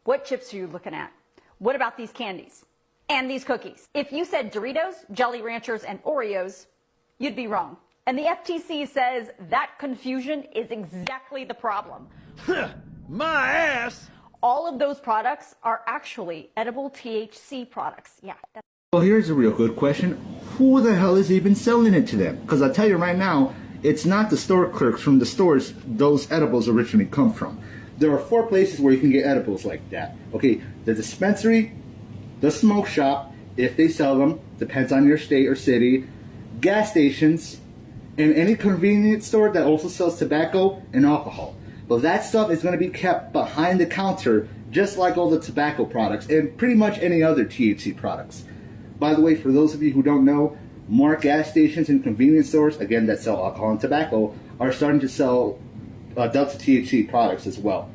What chips are you looking at? What about these candies? And these cookies? If you said Doritos, Jolly Ranchers, and Oreos, you'd be wrong. And the FTC says that confusion is exactly the problem. My ass! All of those products are actually edible THC products. Yeah. Well, here's a real good question. Who the hell is even selling it to them? Because I'll tell you right now, it's not the store clerks from the stores those edibles originally come from. There are 4 places where you can get edibles like that. Okay, the dispensary, the smoke shop, if they sell them, depends on your state or city, gas stations, and any convenience store that also sells tobacco and alcohol. But that stuff is going to be kept behind the counter, just like all the tobacco products and pretty much any other THC products. By the way, for those of you who don't know, more gas stations and convenience stores, again, that sell alcohol and tobacco, are starting to sell Delta THC products as well.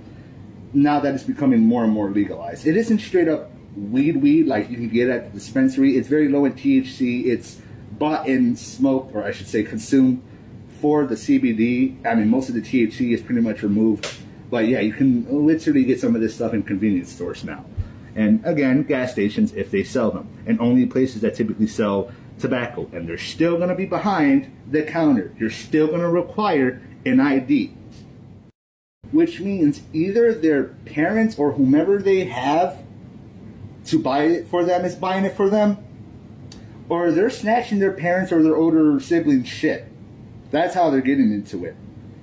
Now that it's becoming more and more legalized. It isn't straight up weed like you can get at the dispensary. It's very low in THC. It's bought and smoked, or I should say consumed, for the CBD. I mean, most of the THC is pretty much removed. But yeah, you can literally get some of this stuff in convenience stores now. And again, gas stations if they sell them. And only places that typically sell tobacco. And they're still going to be behind the counter. You're still going to require an ID. Which means either their parents or whomever they have to buy it for them is buying it for them, or they're snatching their parents or their older siblings' shit. That's how they're getting into it.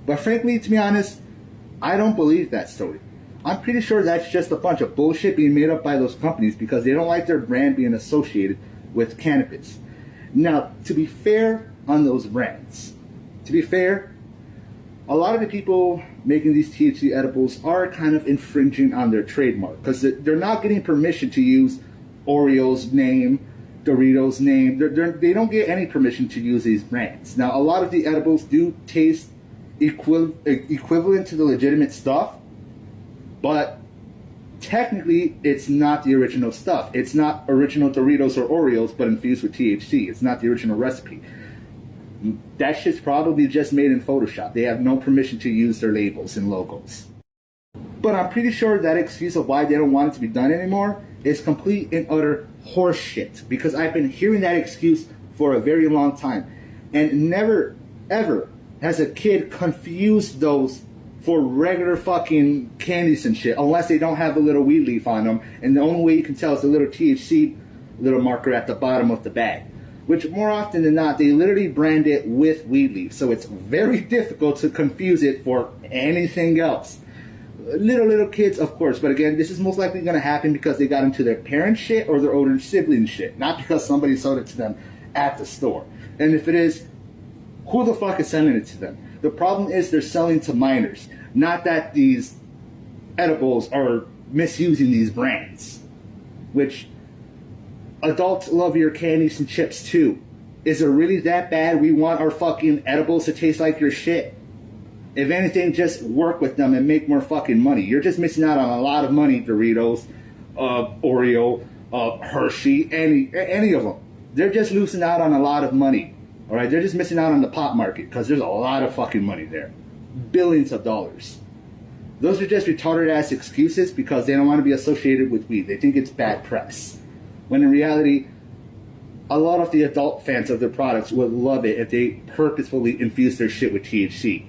But frankly, to be honest, I don't believe that story. I'm pretty sure that's just a bunch of bullshit being made up by those companies because they don't like their brand being associated with cannabis. Now, to be fair on those brands, a lot of the people making these THC edibles are kind of infringing on their trademark because they're not getting permission to use Oreo's name, Doritos name. They don't get any permission to use these brands. Now, a lot of the edibles do taste equivalent to the legitimate stuff, but technically it's not the original stuff. It's not original Doritos or Oreos, but infused with THC. It's not the original recipe. That shit's probably just made in Photoshop. They have no permission to use their labels and logos. But I'm pretty sure that excuse of why they don't want it to be done anymore is complete and utter horseshit. Because I've been hearing that excuse for a very long time. And never, ever has a kid confused those for regular fucking candies and shit. Unless they don't have a little weed leaf on them. And the only way you can tell is the little THC little marker at the bottom of the bag. Which more often than not, they literally brand it with weed leaf. So it's very difficult to confuse it for anything else. Little kids, of course. But again, this is most likely going to happen because they got into their parents' shit or their older sibling shit. Not because somebody sold it to them at the store. And if it is, who the fuck is selling it to them? The problem is they're selling to minors. Not that these edibles are misusing these brands. Which... adults love your candies and chips too. Is it really that bad we want our fucking edibles to taste like your shit? If anything, just work with them and make more fucking money. You're just missing out on a lot of money, Doritos, Oreo, Hershey, any of them. They're just losing out on a lot of money. Alright, they're just missing out on the pop market because there's a lot of fucking money there. Billions of dollars. Those are just retarded ass excuses because they don't want to be associated with weed. They think it's bad press. When in reality, a lot of the adult fans of their products would love it if they purposefully infuse their shit with THC.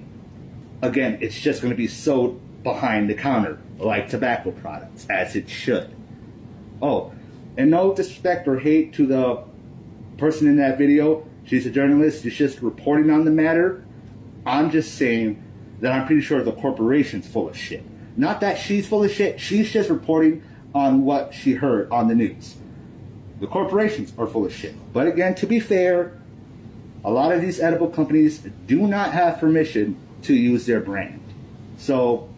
Again, it's just going to be sold behind the counter, like tobacco products, as it should. Oh, and no disrespect or hate to the person in that video. She's a journalist. She's just reporting on the matter. I'm just saying that I'm pretty sure the corporation's full of shit. Not that she's full of shit. She's just reporting on what she heard on the news. The corporations are full of shit. But again, to be fair, a lot of these edible companies do not have permission to use their brand. So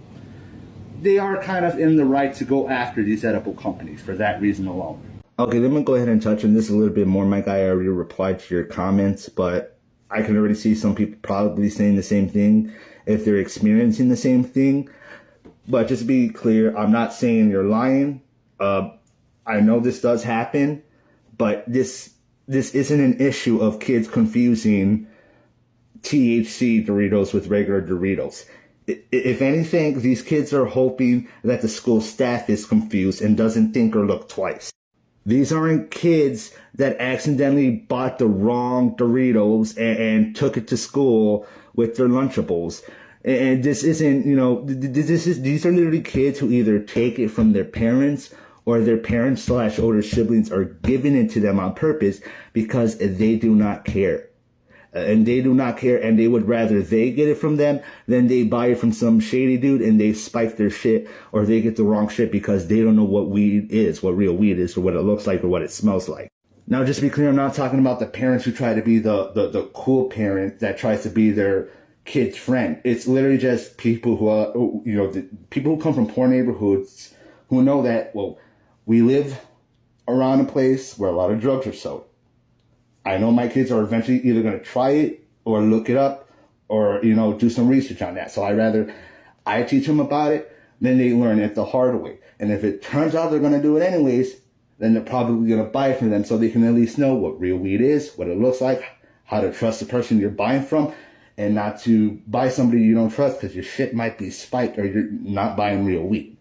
they are kind of in the right to go after these edible companies for that reason alone. Okay, let me go ahead and touch on this a little bit more. Mike, I already replied to your comments, but I can already see some people probably saying the same thing if they're experiencing the same thing. But just to be clear, I'm not saying you're lying. I know this does happen. But this isn't an issue of kids confusing THC Doritos with regular Doritos. If anything, these kids are hoping that the school staff is confused and doesn't think or look twice. These aren't kids that accidentally bought the wrong Doritos and took it to school with their Lunchables. And this isn't, these are literally kids who either take it from their parents or their parents / older siblings are giving it to them on purpose because they do not care. And they do not care, and they would rather they get it from them than they buy it from some shady dude and they spike their shit, or they get the wrong shit because they don't know what weed is, what real weed is, or what it looks like, or what it smells like. Now, just to be clear, I'm not talking about the parents who try to be the cool parent that tries to be their kid's friend. It's literally just people who are, the people who come from poor neighborhoods who know that, well, we live around a place where a lot of drugs are sold. I know my kids are eventually either going to try it or look it up or, do some research on that. So I teach them about it, then they learn it the hard way. And if it turns out they're going to do it anyways, then they're probably going to buy it from them so they can at least know what real weed is, what it looks like, how to trust the person you're buying from, and not to buy somebody you don't trust because your shit might be spiked or you're not buying real weed.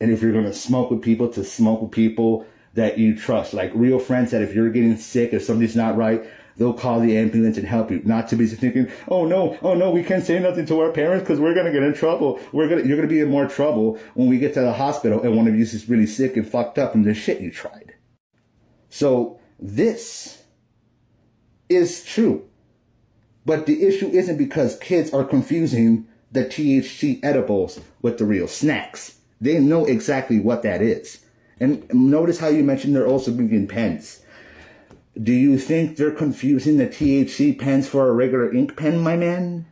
And if you're going to smoke with people, to smoke with people that you trust, like real friends that if you're getting sick, if something's not right, they'll call the ambulance and help you. Not to be thinking, oh no, we can't say nothing to our parents because we're going to get in trouble. You're going to be in more trouble when we get to the hospital and one of you is really sick and fucked up from the shit you tried. So this is true. But the issue isn't because kids are confusing the THC edibles with the real snacks. They know exactly what that is. And notice how you mentioned they're also bringing pens. Do you think they're confusing the THC pens for a regular ink pen, my man?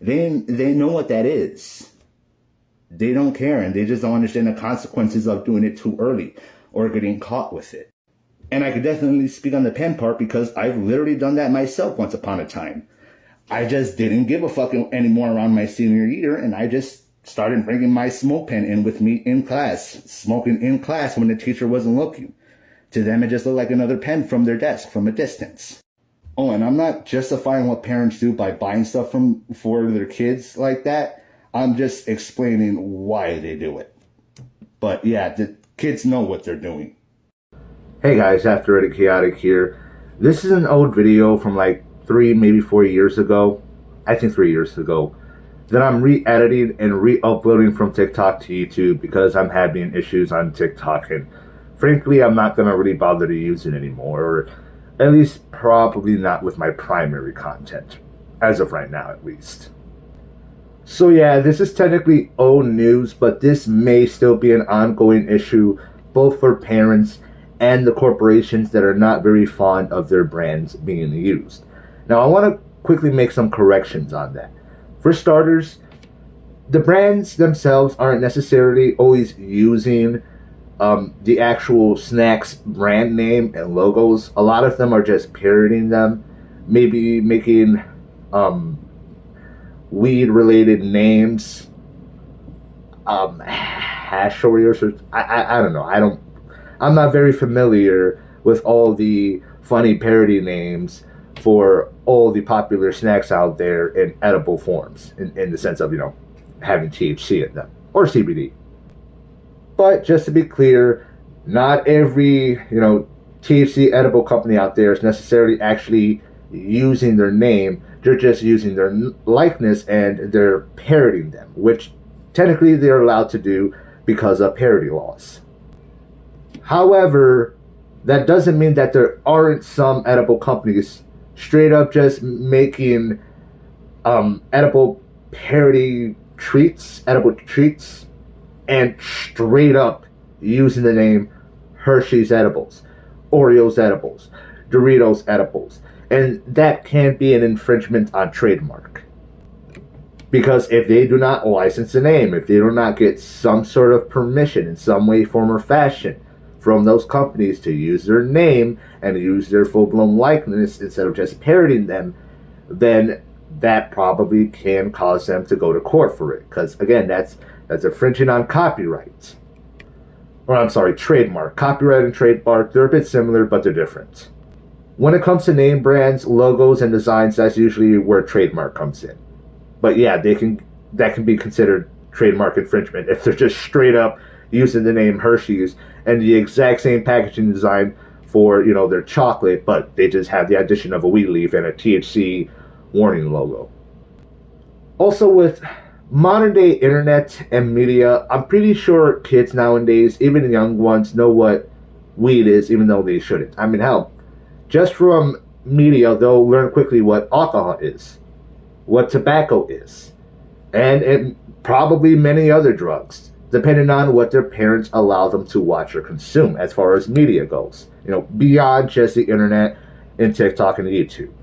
They know what that is. They don't care, and they just don't understand the consequences of doing it too early or getting caught with it. And I could definitely speak on the pen part because I've literally done that myself once upon a time. I just didn't give a fuck anymore around my senior year, and I just started bringing my smoke pen in with me in class, smoking in class when the teacher wasn't looking. To them, it just looked like another pen from their desk from a distance. Oh, and I'm not justifying what parents do by buying stuff for their kids like that. I'm just explaining why they do it. But yeah, the kids know what they're doing. Hey guys, After It Chaotic here. This is an old video from like 3, maybe 4 years ago. I think 3 years ago. That I'm re-editing and re-uploading from TikTok to YouTube because I'm having issues on TikTok, and frankly I'm not going to really bother to use it anymore, or at least probably not with my primary content, as of right now at least. So yeah, this is technically old news, but this may still be an ongoing issue both for parents and the corporations that are not very fond of their brands being used. Now I want to quickly make some corrections on that. For starters, the brands themselves aren't necessarily always using the actual snacks brand name and logos. A lot of them are just parodying them, maybe making weed-related names, hash Oreos, or I don't know. I'm not very familiar with all the funny parody names for all the popular snacks out there in edible forms, in the sense of, having THC in them, or CBD. But just to be clear, not every, THC edible company out there is necessarily actually using their name. They're just using their likeness and they're parodying them, which technically they're allowed to do because of parody laws. However, that doesn't mean that there aren't some edible companies straight up just making edible parody treats, edible treats, and straight up using the name Hershey's edibles, Oreos edibles, Doritos edibles. And that can be an infringement on trademark. Because if they do not license the name, if they do not get some sort of permission in some way, form, or fashion from those companies to use their name and use their full-blown likeness instead of just parodying them, then that probably can cause them to go to court for it. Because again, that's infringing on copyright. Or I'm sorry, trademark. Copyright and trademark, they're a bit similar, but they're different. When it comes to name brands, logos, and designs, that's usually where trademark comes in. But yeah, they can that can be considered trademark infringement if they're just straight up using the name Hershey's and the exact same packaging design for, you know, their chocolate, but they just have the addition of a weed leaf and a THC warning logo. Also, with modern day internet and media, I'm pretty sure kids nowadays, even young ones, know what weed is, even though they shouldn't. I mean, hell, just from media, they'll learn quickly what alcohol is, what tobacco is, and probably many other drugs, depending on what their parents allow them to watch or consume as far as media goes. You know, beyond just the internet and TikTok and YouTube.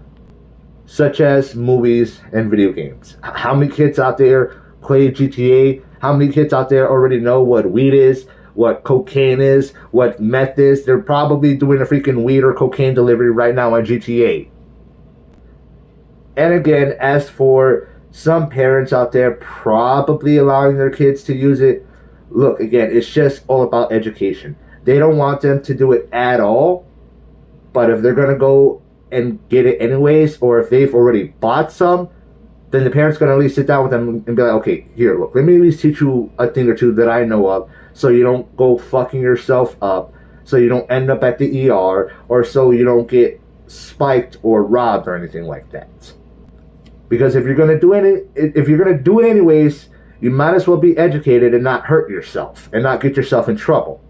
Such as movies and video games. How many kids out there play GTA? How many kids out there already know what weed is, what cocaine is, what meth is? They're probably doing a freaking weed or cocaine delivery right now on GTA. And again, as for some parents out there probably allowing their kids to use it, look, again, it's just all about education. They don't want them to do it at all, but if they're going to go and get it anyways, or if they've already bought some, then the parents going to at least sit down with them and be like, okay, here, look, let me at least teach you a thing or two that I know of, so you don't go fucking yourself up, so you don't end up at the ER, or so you don't get spiked or robbed or anything like that. Because if you're going to do it anyways, you might as well be educated and not hurt yourself and not get yourself in trouble.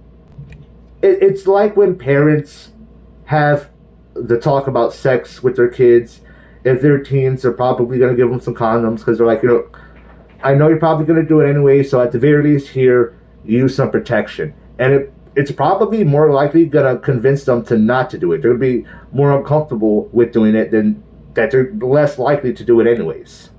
It's like when parents have the talk about sex with their kids. If they're teens, they're probably going to give them some condoms because they're like, you know, I know you're probably going to do it anyway, so at the very least here, use some protection. And it's probably more likely going to convince them to not to do it. They're going to be more uncomfortable with doing it than that they're less likely to do it anyways.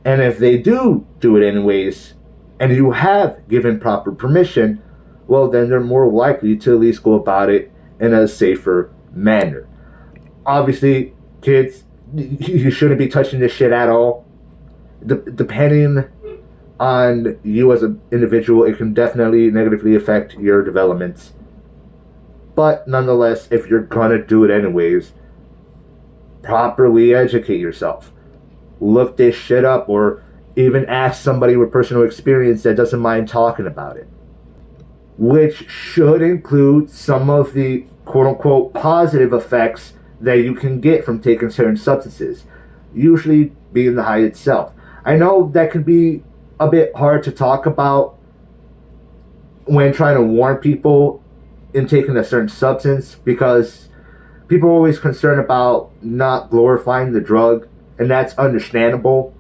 And if they do it anyways, and you have given proper permission, well, then they're more likely to at least go about it in a safer manner. Obviously, kids, you shouldn't be touching this shit at all. Depending on you as an individual, it can definitely negatively affect your development. But nonetheless, if you're gonna do it anyways, properly educate yourself. Look this shit up, or even ask somebody with personal experience that doesn't mind talking about it. Which should include some of the quote-unquote positive effects that you can get from taking certain substances, usually being the high itself. I know that can be a bit hard to talk about when trying to warn people in taking a certain substance, because people are always concerned about not glorifying the drug, and that's understandable.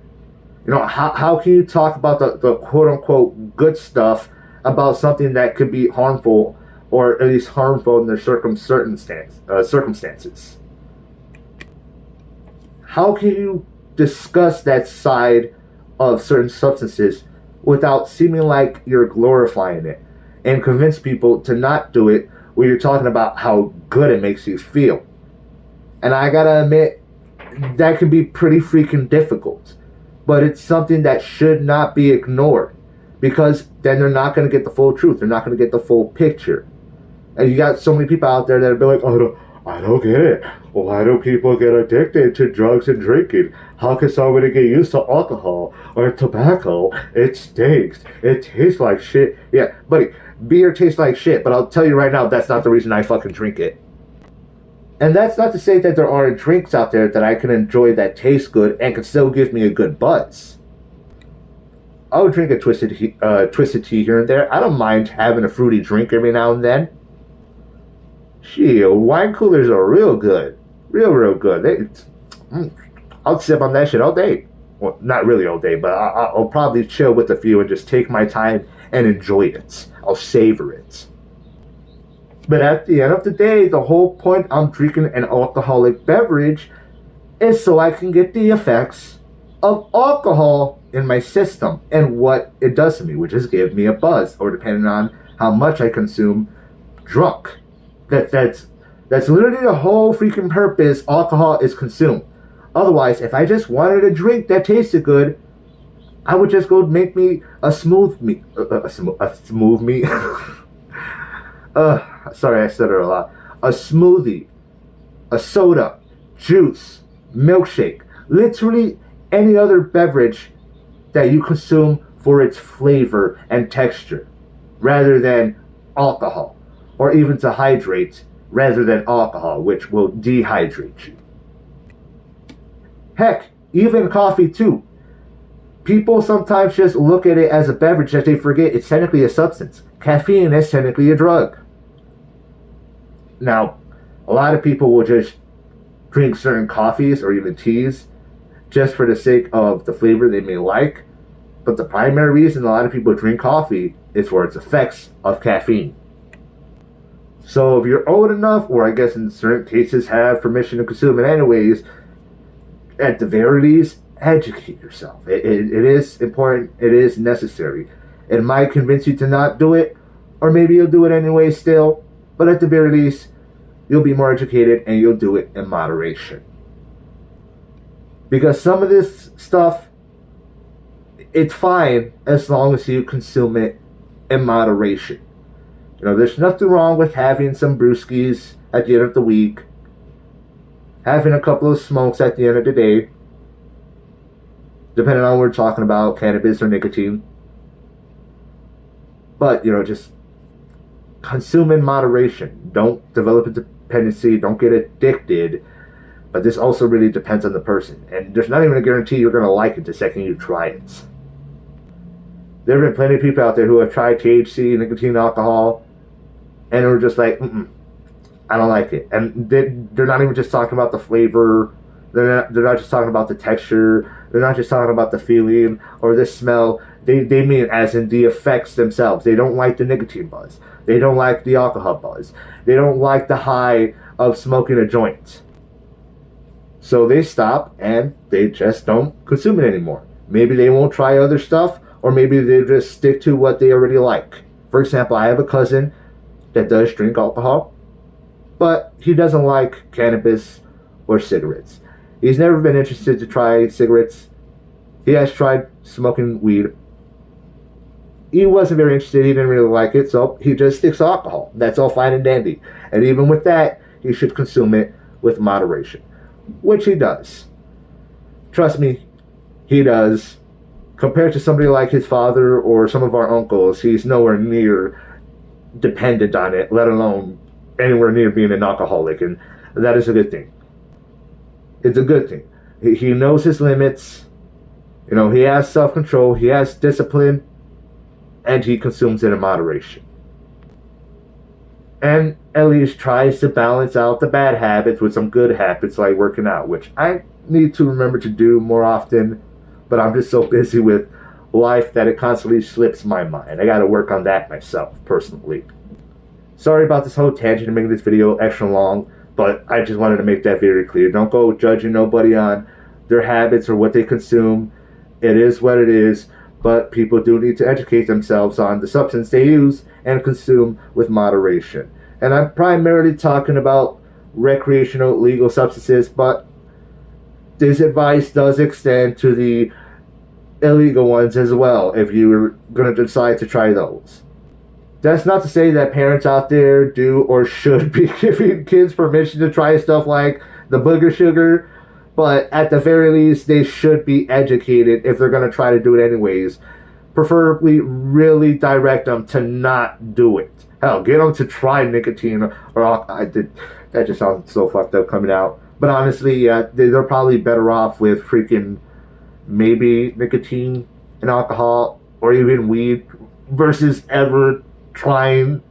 You know, how can you talk about the quote-unquote good stuff about something that could be harmful, or at least harmful in their circumstances? How can you discuss that side of certain substances without seeming like you're glorifying it and convince people to not do it when you're talking about how good it makes you feel? And I gotta admit, that can be pretty freaking difficult, but it's something that should not be ignored, because then they're not going to get the full truth. They're not going to get the full picture. And you got so many people out there that are like, oh, I don't get it. Why do people get addicted to drugs and drinking? How can somebody get used to alcohol or tobacco? It stinks. It tastes like shit. Yeah, buddy, beer tastes like shit, but I'll tell you right now, that's not the reason I fucking drink it. And that's not to say that there aren't drinks out there that I can enjoy that taste good and can still give me a good buzz. I would drink a twisted tea here and there. I don't mind having a fruity drink every now and then. Shit, wine coolers are real good. Real good. I'll sip on that shit all day. Well, not really all day, but I'll probably chill with a few and just take my time and enjoy it. I'll savor it. But at the end of the day, the whole point I'm drinking an alcoholic beverage is so I can get the effects of alcohol in my system and what it does to me, which is give me a buzz, or depending on how much I consume, drunk. That's literally the whole freaking purpose alcohol is consumed. Otherwise, if I just wanted a drink that tasted good, I would just go make me a smooth me. A smooth me? Sorry, I stutter a lot. A smoothie, a soda, juice, milkshake, literally any other beverage that you consume for its flavor and texture, rather than alcohol, or even to hydrate rather than alcohol, which will dehydrate you. Heck, even coffee too. People sometimes just look at it as a beverage that they forget it's technically a substance. Caffeine is technically a drug. Now, a lot of people will just drink certain coffees or even teas just for the sake of the flavor they may like, but the primary reason a lot of people drink coffee is for its effects of caffeine. So if you're old enough, or I guess in certain cases have permission to consume it anyways, at the very least, educate yourself. It is important. It is necessary. It might convince you to not do it, or maybe you'll do it anyway still, but at the very least, you'll be more educated and you'll do it in moderation. Because some of this stuff, it's fine as long as you consume it in moderation. You know, there's nothing wrong with having some brewskis at the end of the week, having a couple of smokes at the end of the day, depending on what we're talking about, cannabis or nicotine. But, you know, just consume in moderation. Don't develop a dependency. Don't get addicted. But this also really depends on the person. And there's not even a guarantee you're going to like it the second you try it. There have been plenty of people out there who have tried THC, nicotine, alcohol, and are just like, I don't like it. And they're not even just talking about the flavor. They're not just talking about the texture. They're not just talking about the feeling or the smell. They mean as in the effects themselves. They don't like the nicotine buzz. They don't like the alcohol buzz. They don't like the high of smoking a joint. So they stop and they just don't consume it anymore. Maybe they won't try other stuff, or maybe they just stick to what they already like. For example, I have a cousin that does drink alcohol, but he doesn't like cannabis or cigarettes. He's never been interested to try cigarettes. He has tried smoking weed. He wasn't very interested. He didn't really like it, so he just sticks to alcohol. That's all fine and dandy. And even with that, he should consume it with moderation, which he does. Trust me, he does. Compared to somebody like his father or some of our uncles, he's nowhere near dependent on it, let alone anywhere near being an alcoholic, and that is a good thing. It's a good thing. He knows his limits. You know, he has self-control, he has discipline, and he consumes it in moderation. And at least tries to balance out the bad habits with some good habits like working out, which I need to remember to do more often, but I'm just so busy with life that it constantly slips my mind. I gotta work on that myself, personally. Sorry about this whole tangent and making this video extra long, but I just wanted to make that very clear. Don't go judging nobody on their habits or what they consume. It is what it is, but people do need to educate themselves on the substance they use and consume with moderation. And I'm primarily talking about recreational legal substances, but this advice does extend to the illegal ones as well if you're going to decide to try those. That's not to say that parents out there do or should be giving kids permission to try stuff like the booger sugar, but at the very least, they should be educated if they're going to try to do it anyways. Preferably, really direct them to not do it. Hell, get them to try nicotine or alcohol. That just sounds so fucked up coming out. But honestly, yeah, they're probably better off with freaking maybe nicotine and alcohol or even weed versus ever trying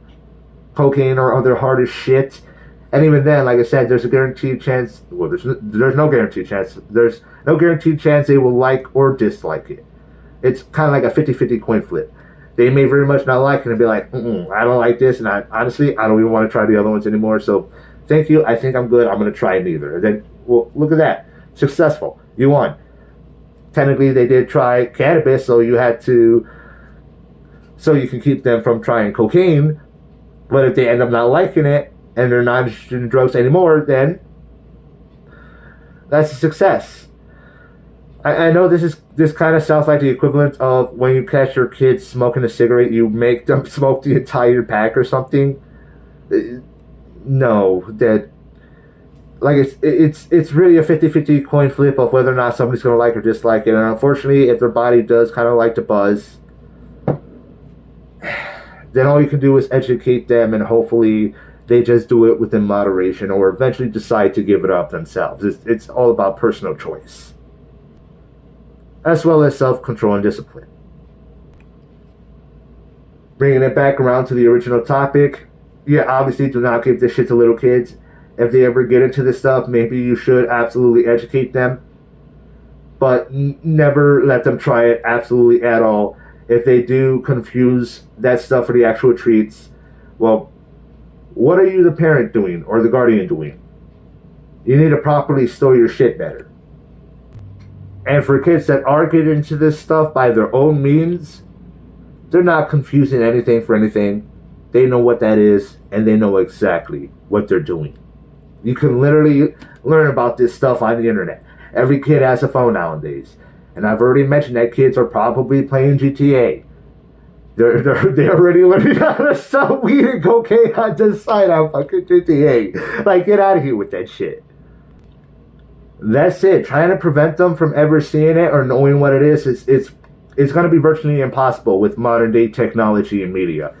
cocaine or other harder shit. And even then, like I said, there's a guaranteed chance. Well, there's no guaranteed chance. There's no guaranteed chance they will like or dislike it. It's kind of like a 50-50 coin flip. They may very much not like it and be like, I don't like this, and honestly, I don't even want to try the other ones anymore. So, thank you. I think I'm good. I'm going to try neither. And then, well, look at that. Successful. You won. Technically, they did try cannabis, so you can keep them from trying cocaine. But if they end up not liking it and they're not interested in drugs anymore, then that's a success. I know this kind of sounds like the equivalent of when you catch your kids smoking a cigarette, you make them smoke the entire pack or something. No, that like it's really a 50-50 coin flip of whether or not somebody's going to like or dislike it. And unfortunately, if their body does kind of like to buzz, then all you can do is educate them, and hopefully they just do it within moderation or eventually decide to give it up themselves. It's all about personal choice, as well as self-control and discipline. Bringing it back around to the original topic, yeah, obviously do not give this shit to little kids. If they ever get into this stuff, maybe you should absolutely educate them, but never let them try it absolutely at all. If they do confuse that stuff for the actual treats, well, what are you, the parent, doing or the guardian, doing? You need to properly store your shit better. And for kids that are getting into this stuff by their own means, they're not confusing anything for anything. They know what that is, and they know exactly what they're doing. You can literally learn about this stuff on the internet. Every kid has a phone nowadays. And I've already mentioned that kids are probably playing GTA. They're already learning how to sell weed and cocaine on the side on fucking GTA. Like, get out of here with that shit. That's it. Trying to prevent them from ever seeing it or knowing what it is, it's going to be virtually impossible with modern day technology and media.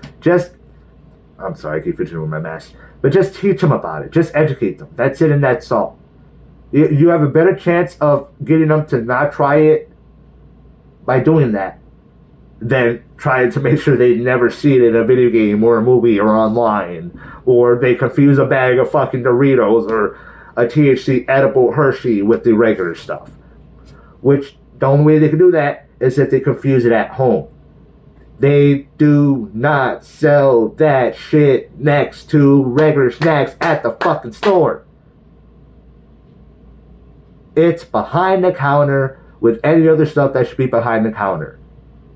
I'm sorry, I keep fidgeting with my mask. But just teach them about it. Just educate them. That's it, and that's all. You have a better chance of getting them to not try it by doing that than trying to make sure they never see it in a video game or a movie or online, or they confuse a bag of fucking Doritos or a THC edible Hershey with the regular stuff. Which, the only way they can do that is if they confuse it at home. They do not sell that shit next to regular snacks at the fucking store. It's behind the counter with any other stuff that should be behind the counter.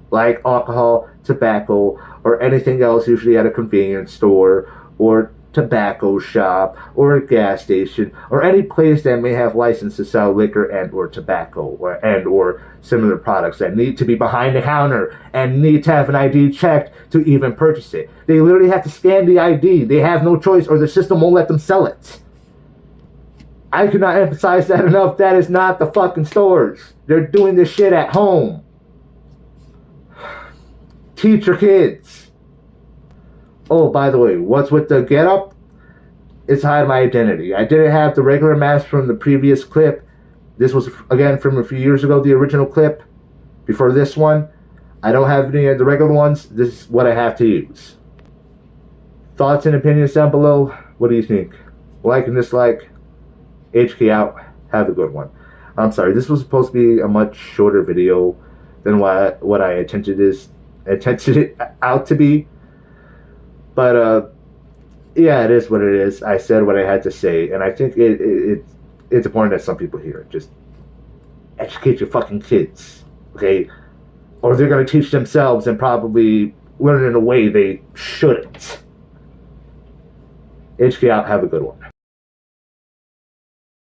Like alcohol, tobacco, or anything else usually at a convenience store, or tobacco shop, or a gas station, or any place that may have license to sell liquor and or tobacco, or similar products that need to be behind the counter and need to have an ID checked to even purchase it. They literally have to scan the ID. They have no choice or the system won't let them sell it. I cannot emphasize that enough. That is not the fucking stores. They're doing this shit at home. Teach your kids. Oh, by the way, what's with the getup? It's hide my identity. I didn't have the regular mask from the previous clip. This was, again, from a few years ago, the original clip. Before this one, I don't have any of the regular ones. This is what I have to use. Thoughts and opinions down below. What do you think? Like and dislike. HK out. Have a good one. I'm sorry, this was supposed to be a much shorter video than what I intended it out to be. But yeah, it is what it is. I said what I had to say, and I think it's important that some people hear it. Just educate your fucking kids, okay? Or they're gonna teach themselves and probably learn in a way they shouldn't. HK out. Have a good one.